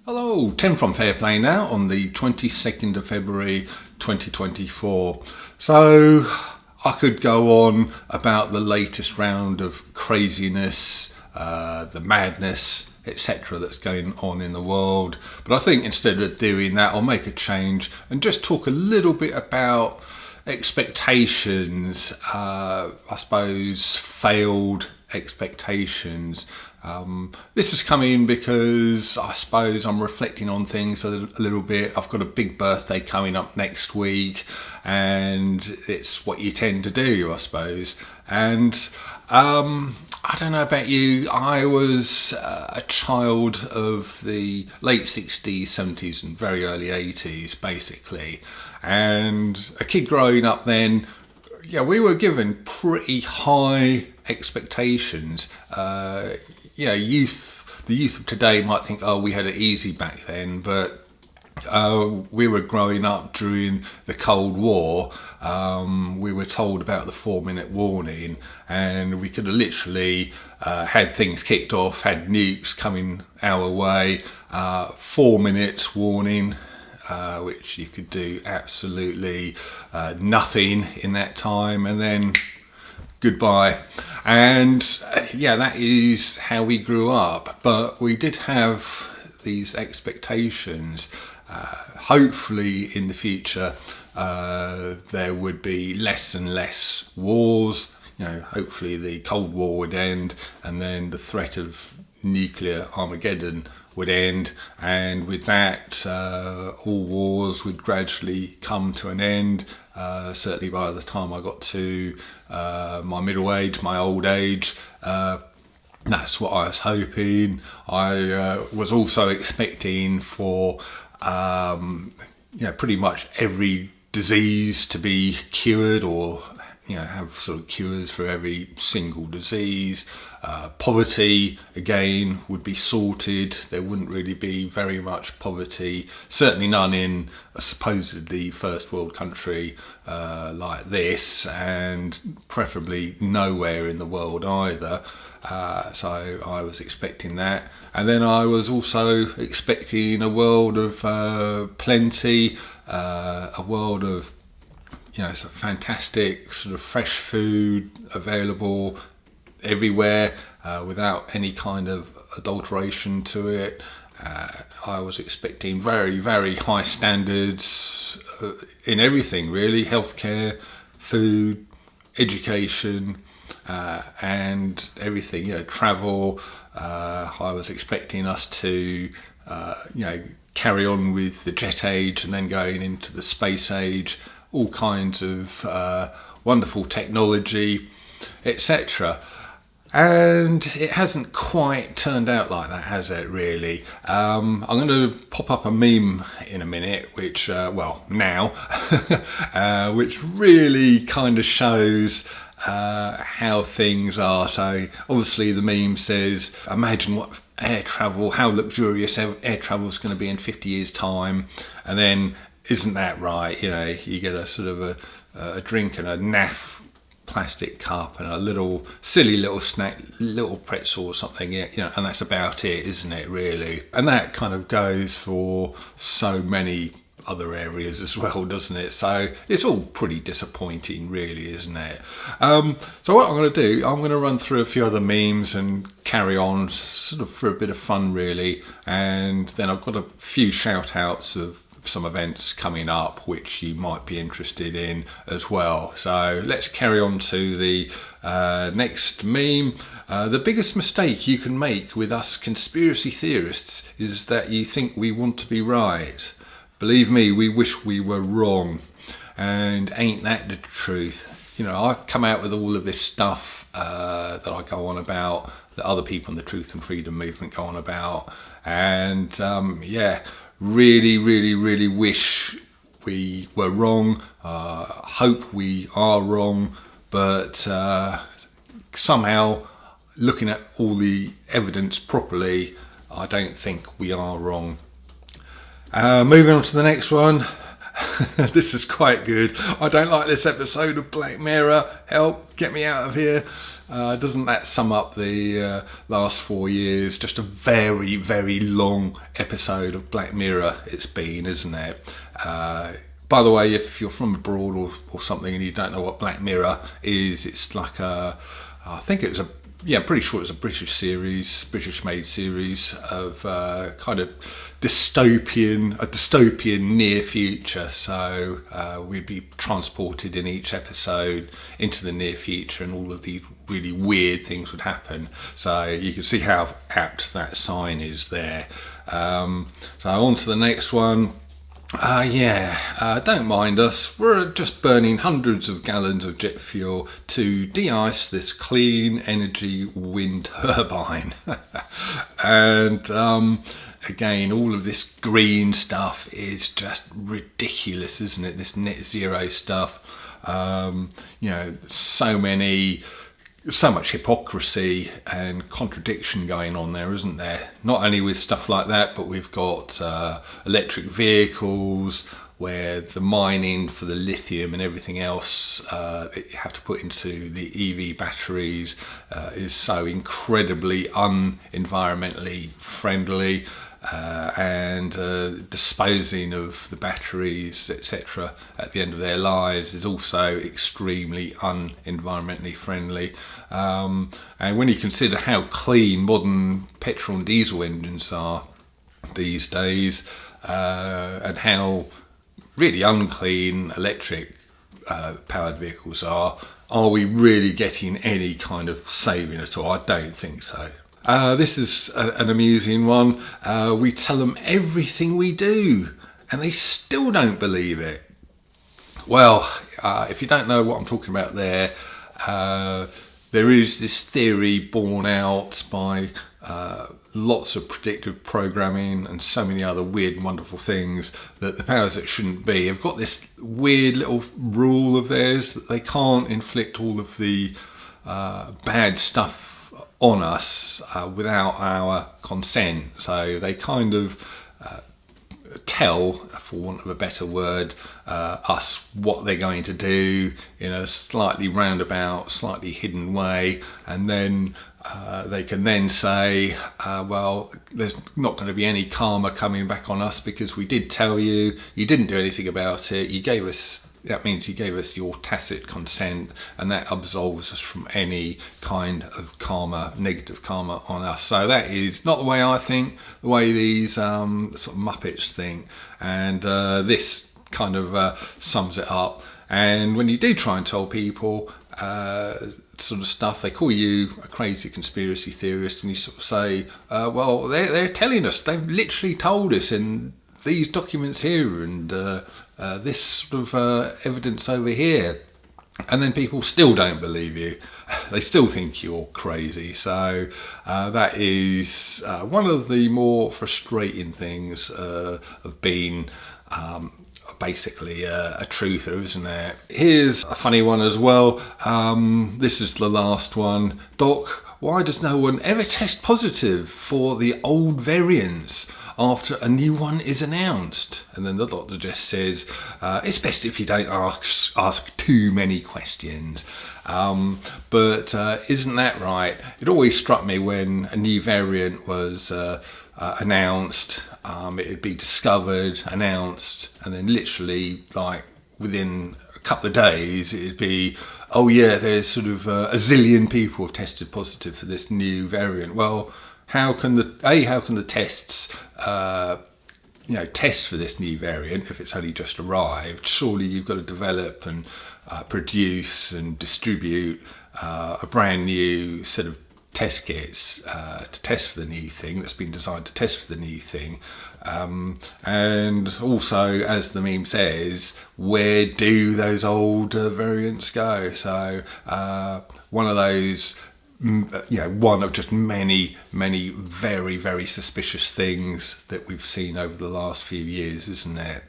Hello, Tim from Fair Play now on the 22nd of February 2024. So I could go on about the latest round of craziness, the madness, etc. that's going on in the world. But I think instead of doing that, I'll make a change and just talk a little bit about expectations, I suppose failed expectations. This is coming because I suppose I'm reflecting on things a little bit. I've got a big birthday coming up next week, and it's what you tend to do, I suppose. And I don't know about you, I was a child of the late 60s, 70s and very early 80s, basically. And a kid growing up then, yeah, we were given pretty high expectations. The youth of today might think, oh, we had it easy back then, but we were growing up during the Cold War. We were told about the 4-minute warning, and we could have literally had things kicked off, had nukes coming our way, 4 minutes warning, which you could do absolutely nothing in that time, and then goodbye. And that is how we grew up. But we did have these expectations. Hopefully in the future there would be less and less wars. Hopefully the Cold War would end, and then the threat of nuclear Armageddon would end, and with that all wars would gradually come to an end. Certainly by the time I got to my middle age, my old age, that's what I was hoping. I was also expecting for pretty much every disease to be cured, or have sort of cures for every single disease. Poverty, again, would be sorted. There wouldn't really be very much poverty, certainly none in a supposedly first world country like this, and preferably nowhere in the world either. So I was expecting that. And then I was also expecting a world of plenty, a world of some fantastic sort of fresh food available everywhere without any kind of adulteration to it. I was expecting very, very high standards in everything, really: healthcare, food, education, and everything. Travel. I was expecting us to, carry on with the jet age and then going into the space age. All kinds of wonderful technology, etc. And it hasn't quite turned out like that, has it, really? I'm going to pop up a meme in a minute, which, now, which really kind of shows how things are. So obviously the meme says, imagine what how luxurious air travel is going to be in 50 years' time. And then, isn't that right? You get a sort of a drink and a naff plastic cup and a silly little snack, little pretzel or something, and that's about it, isn't it, really? And that kind of goes for so many other areas as well, doesn't it? So it's all pretty disappointing, really, isn't it? So what I'm going to do, I'm going to run through a few other memes and carry on sort of for a bit of fun, really. And then I've got a few shout outs of some events coming up which you might be interested in as well. So let's carry on to the next meme. The biggest mistake you can make with us conspiracy theorists is that you think we want to be right. Believe me, we wish we were wrong. And ain't that the truth? I've come out with all of this stuff that I go on about, that other people in the Truth and Freedom movement go on about, and really, really, really wish we were wrong. Hope we are wrong, but somehow, looking at all the evidence properly, I don't think we are wrong. Moving on to the next one. This is quite good. I don't like this episode of Black Mirror. Help, get me out of here. Doesn't that sum up the last 4 years? Just a very, very long episode of Black Mirror it's been, isn't it? By the way, if you're from abroad or something and you don't know what Black Mirror is, it's like I think it was pretty sure it's a British-made series of kind of dystopian near future. So we'd be transported in each episode into the near future, and all of these really weird things would happen. So you can see how apt that sign is there. So on to the next one. Don't mind us. We're just burning hundreds of gallons of jet fuel to de-ice this clean energy wind turbine. And again, all of this green stuff is just ridiculous, isn't it? This net zero stuff. So much hypocrisy and contradiction going on there, isn't there? Not only with stuff like that, but we've got electric vehicles where the mining for the lithium and everything else that you have to put into the EV batteries is so incredibly un-environmentally friendly. And disposing of the batteries, etc., at the end of their lives is also extremely un-environmentally friendly. And when you consider how clean modern petrol and diesel engines are these days, and how really unclean electric powered vehicles are we really getting any kind of saving at all? I don't think so. This is an amusing one. We tell them everything we do and they still don't believe it. Well, if you don't know what I'm talking about there is this theory borne out by lots of predictive programming and so many other weird and wonderful things that the powers that shouldn't be have got this weird little rule of theirs that they can't inflict all of the bad stuff on us without our consent. So they kind of tell, for want of a better word, us what they're going to do in a slightly roundabout, slightly hidden way, and then they can then say, well, there's not going to be any karma coming back on us because we did tell you, you didn't do anything about it, that means you gave us your tacit consent, and that absolves us from any kind of karma, negative karma on us. So that is not the way I think, the way these sort of Muppets think. And this kind of sums it up. And when you do try and tell people sort of stuff, they call you a crazy conspiracy theorist, and you sort of say, well, they're telling us, they've literally told us in these documents here, and this sort of evidence over here, and then people still don't believe you. They still think you're crazy. So that is one of the more frustrating things of being basically a truther, isn't it? Here's a funny one as well. This is the last one. Doc, why does no one ever test positive for the old variants after a new one is announced? And then the doctor just says, it's best if you don't ask too many questions. But isn't that right? It always struck me when a new variant was announced, it'd be discovered, announced, and then literally like within a couple of days it'd be, oh yeah, there's sort of a zillion people have tested positive for this new variant. Well, how can the tests test for this new variant if it's only just arrived? Surely you've got to develop and produce and distribute a brand new set of test kits to test for the new thing that's been designed to test for the new thing. And also, as the meme says, where do those old variants go? So one of those, one of just many very, very suspicious things that we've seen over the last few years, isn't it?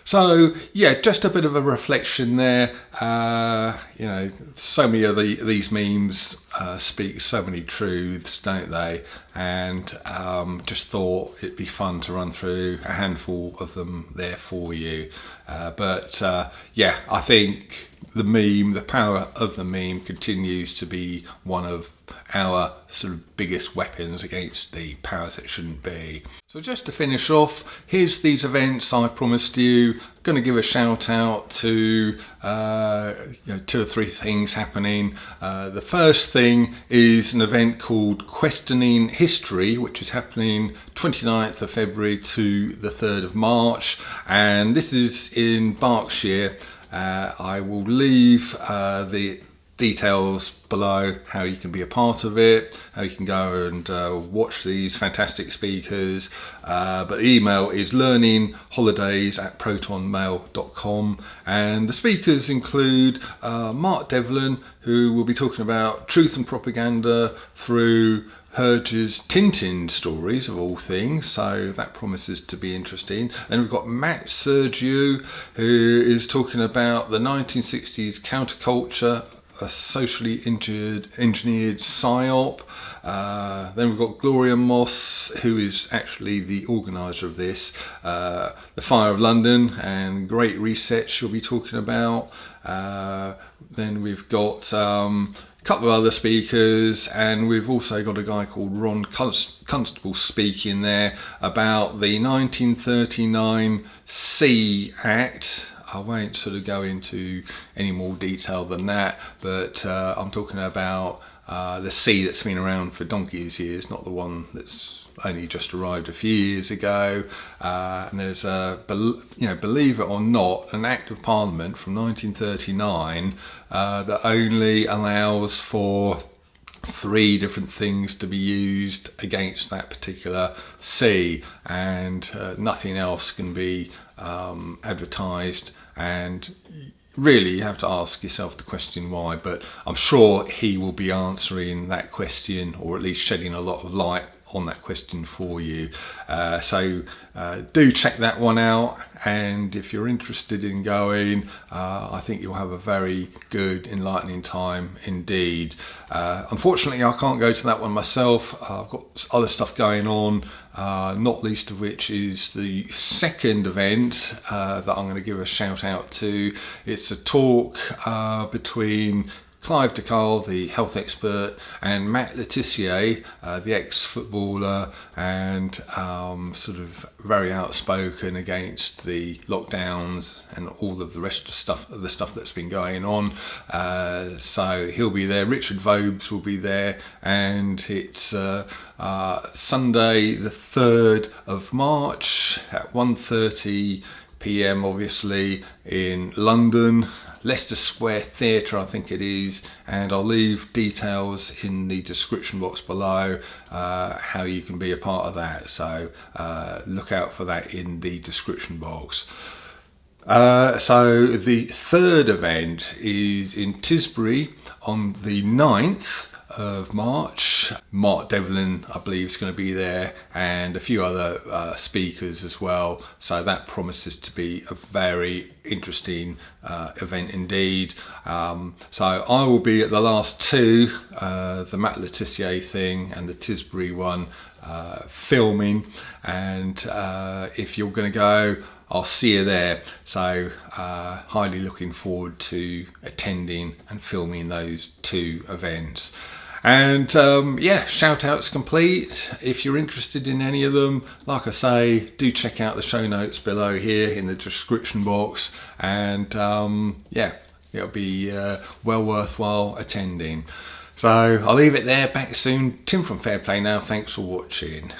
So yeah, just a bit of a reflection there. so many of these memes speak so many truths, don't they? And just thought it'd be fun to run through a handful of them there for you. But I think the power of the meme continues to be one of our sort of biggest weapons against the powers that shouldn't be. So just to finish off, here's these events I promised you. I'm going to give a shout out to 2 or 3 things happening. The first thing is an event called Questioning History, which is happening 29th of February to the 3rd of March, and this is in Berkshire. I will leave the details below how you can be a part of it, how you can go and watch these fantastic speakers, but the email is learningholidays@protonmail.com, and the speakers include Mark Devlin, who will be talking about truth and propaganda through Herge's Tintin stories, of all things, so that promises to be interesting. Then we've got Matt Sergiu, who is talking about the 1960s counterculture, a socially engineered psyop. Then we've got Gloria Moss, who is actually the organiser of this, the Fire of London and Great Reset she'll be talking about. Then we've got a couple of other speakers, and we've also got a guy called Ron Constable speaking there about the 1939 Sea Act. I won't sort of go into any more detail than that, but I'm talking about the sea that's been around for donkey's years, not the one that's only just arrived a few years ago. And there's believe it or not, an Act of Parliament from 1939 that only allows for 3 different things to be used against that particular sea, and nothing else can be advertised. And really you have to ask yourself the question why, but I'm sure he will be answering that question, or at least shedding a lot of light on that question for you. So do check that one out, and if you're interested in going, I think you'll have a very good, enlightening time indeed. Unfortunately, I can't go to that one myself. I've got other stuff going on, not least of which is the second event that I'm going to give a shout out to. It's a talk between Clive de Carle, the health expert, and Matt Tissier, the ex-footballer and sort of very outspoken against the lockdowns and all of the rest of the stuff that's been going on. So he'll be there. Richard Vobes will be there, and it's Sunday the 3rd of March at 1:30 p.m. obviously in London, Leicester Square Theatre I think it is, and I'll leave details in the description box below how you can be a part of that, so look out for that in the description box. So the third event is in Tisbury on the 9th of March. Mark Devlin, I believe, is going to be there, and a few other speakers as well, so that promises to be a very interesting event indeed. So I will be at the last 2, the Matt Tissier thing and the Tisbury one, filming, and if you're going to go, I'll see you there. So highly looking forward to attending and filming those 2 events. And shout outs complete. If you're interested in any of them, like I say, do check out the show notes below here in the description box, and it'll be well worthwhile attending. So I'll leave it there. Back soon. Tim from Fair Play now. Thanks for watching.